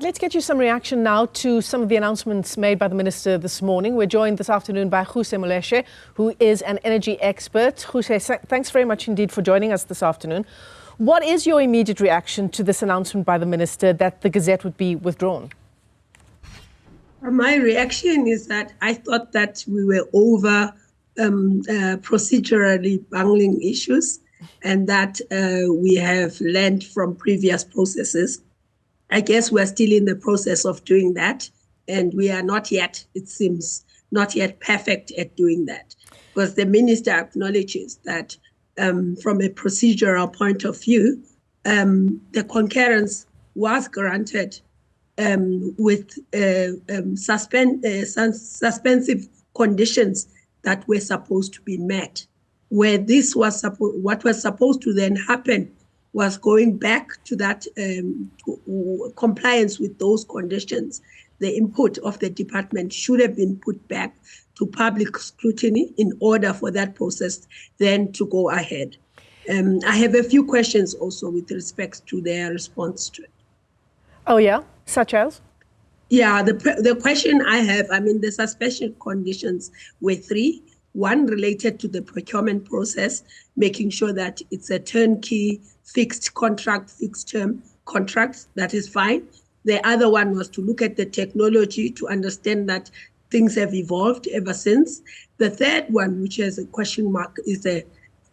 Let's get you some reaction now to some of the announcements made by the Minister this morning. We're joined this afternoon by Ruse Moleshe, who is an energy expert. Ruse, thanks very much indeed for joining us this afternoon. What is your immediate reaction to this announcement by the Minister that the Gazette would be withdrawn? My reaction is that I thought that we were over procedurally bungling issues and that we have learned from previous processes. I guess we're still in the process of doing that, and we are not yet, it seems, not yet perfect at doing that. Because the minister acknowledges that from a procedural point of view, the concurrence was granted with suspensive conditions that were supposed to be met. Where this was what was supposed to then happen was going back to that compliance with those conditions. The input of the department should have been put back to public scrutiny in order for that process then to go ahead. I have a few questions also with respect to their response to it. Oh yeah, such as? Yeah, the question I have, the suspension conditions were three. One related to the procurement process, making sure that it's a turnkey, fixed contract, fixed term contract, that is fine. The other one was to look at the technology to understand that things have evolved ever since. The third one, which has a question mark, is the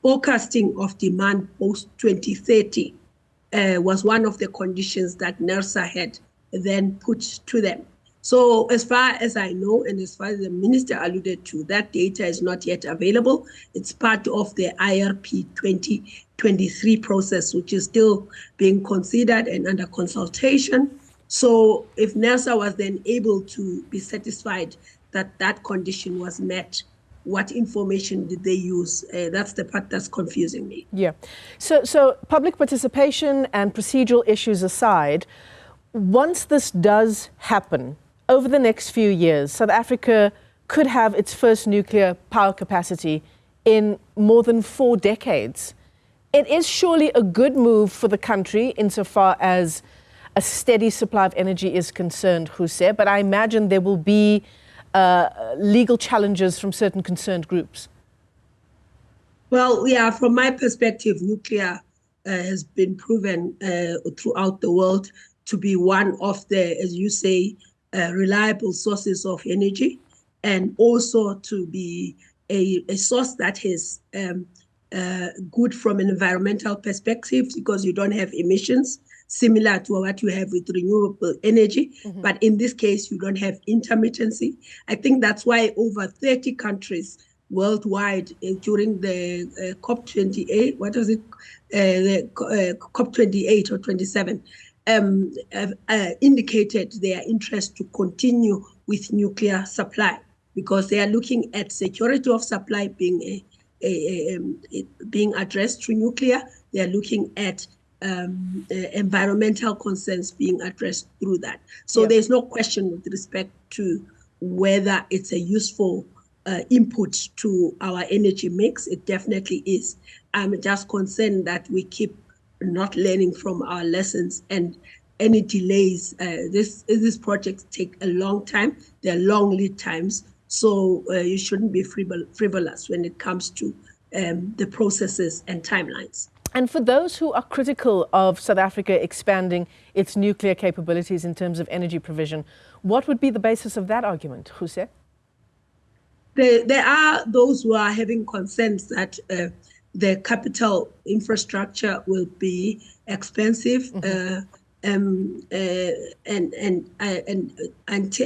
forecasting of demand post-2030, was one of the conditions that NERSA had then put to them. So as far as I know, and as far as the minister alluded to, that data is not yet available. It's part of the IRP 2023 process, which is still being considered and under consultation. So if NERSA was then able to be satisfied that that condition was met, what information did they use? That's the part that's confusing me. Yeah. So public participation and procedural issues aside, once this does happen, over the next few years, South Africa could have its first nuclear power capacity in more than 4 decades. It is surely a good move for the country insofar as a steady supply of energy is concerned, Ruse, but I imagine there will be legal challenges from certain concerned groups. Well, yeah, from my perspective, nuclear has been proven throughout the world to be one of the, as you say, reliable sources of energy, and also to be a source that is good from an environmental perspective because you don't have emissions, similar to what you have with renewable energy. Mm-hmm. But in this case, you don't have intermittency. I think that's why over 30 countries worldwide during the COP28, what was it, the COP28 or 27, indicated their interest to continue with nuclear supply because they are looking at security of supply being being addressed through nuclear. They are looking at environmental concerns being addressed through that. So there's no question with respect to whether it's a useful input to our energy mix. It definitely is. I'm just concerned that we keep not learning from our lessons, and any delays. These projects take a long time. They're long lead times, so you shouldn't be frivolous when it comes to the processes and timelines. And for those who are critical of South Africa expanding its nuclear capabilities in terms of energy provision, what would be the basis of that argument, Ruse? There are those who are having concerns that the capital infrastructure will be expensive, mm-hmm. And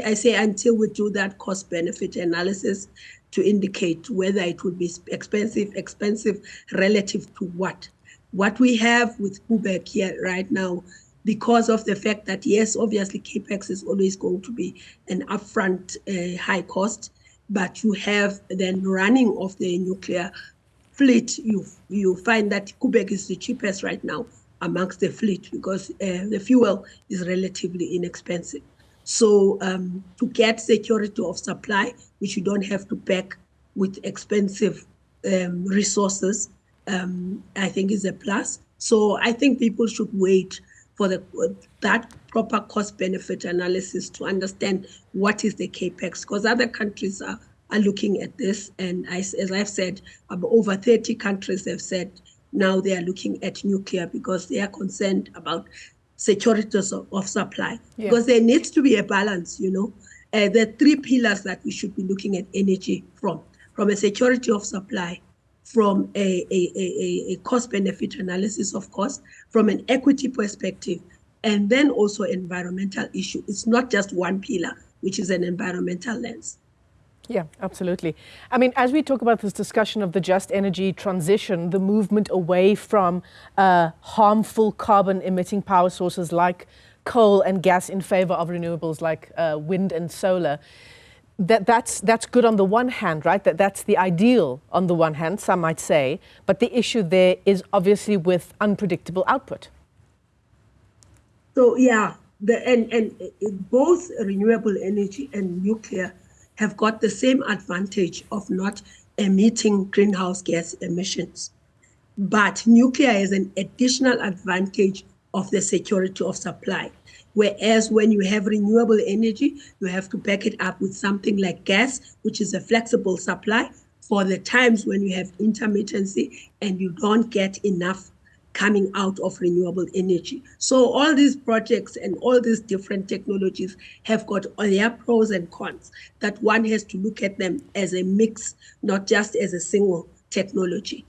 I say until we do that cost-benefit analysis to indicate whether it would be expensive relative to what. What we have with Quebec here right now, because of the fact that, yes, obviously CAPEX is always going to be an upfront high cost, but you have then running of the nuclear fleet, you find that Quebec is the cheapest right now amongst the fleet because the fuel is relatively inexpensive. So to get security of supply, which you don't have to back with expensive resources, I think is a plus. So I think people should wait for that proper cost-benefit analysis to understand what is the capex, because other countries are looking at this, and as I've said, over 30 countries have said now they are looking at nuclear because they are concerned about security of supply. Yeah. Because there needs to be a balance, there are three pillars that we should be looking at energy from a security of supply, from a cost-benefit analysis of cost, from an equity perspective, and then also environmental issue. It's not just one pillar, which is an environmental lens. Yeah, absolutely. I mean, as we talk about this discussion of the just energy transition, the movement away from harmful carbon-emitting power sources like coal and gas in favor of renewables like wind and solar, that's good on the one hand, right? That's the ideal on the one hand, some might say, but the issue there is obviously with unpredictable output. So yeah, and both renewable energy and nuclear have got the same advantage of not emitting greenhouse gas emissions. But nuclear has an additional advantage of the security of supply. Whereas when you have renewable energy, you have to back it up with something like gas, which is a flexible supply for the times when you have intermittency and you don't get enough coming out of renewable energy. So all these projects and all these different technologies have got their pros and cons, that one has to look at them as a mix, not just as a single technology.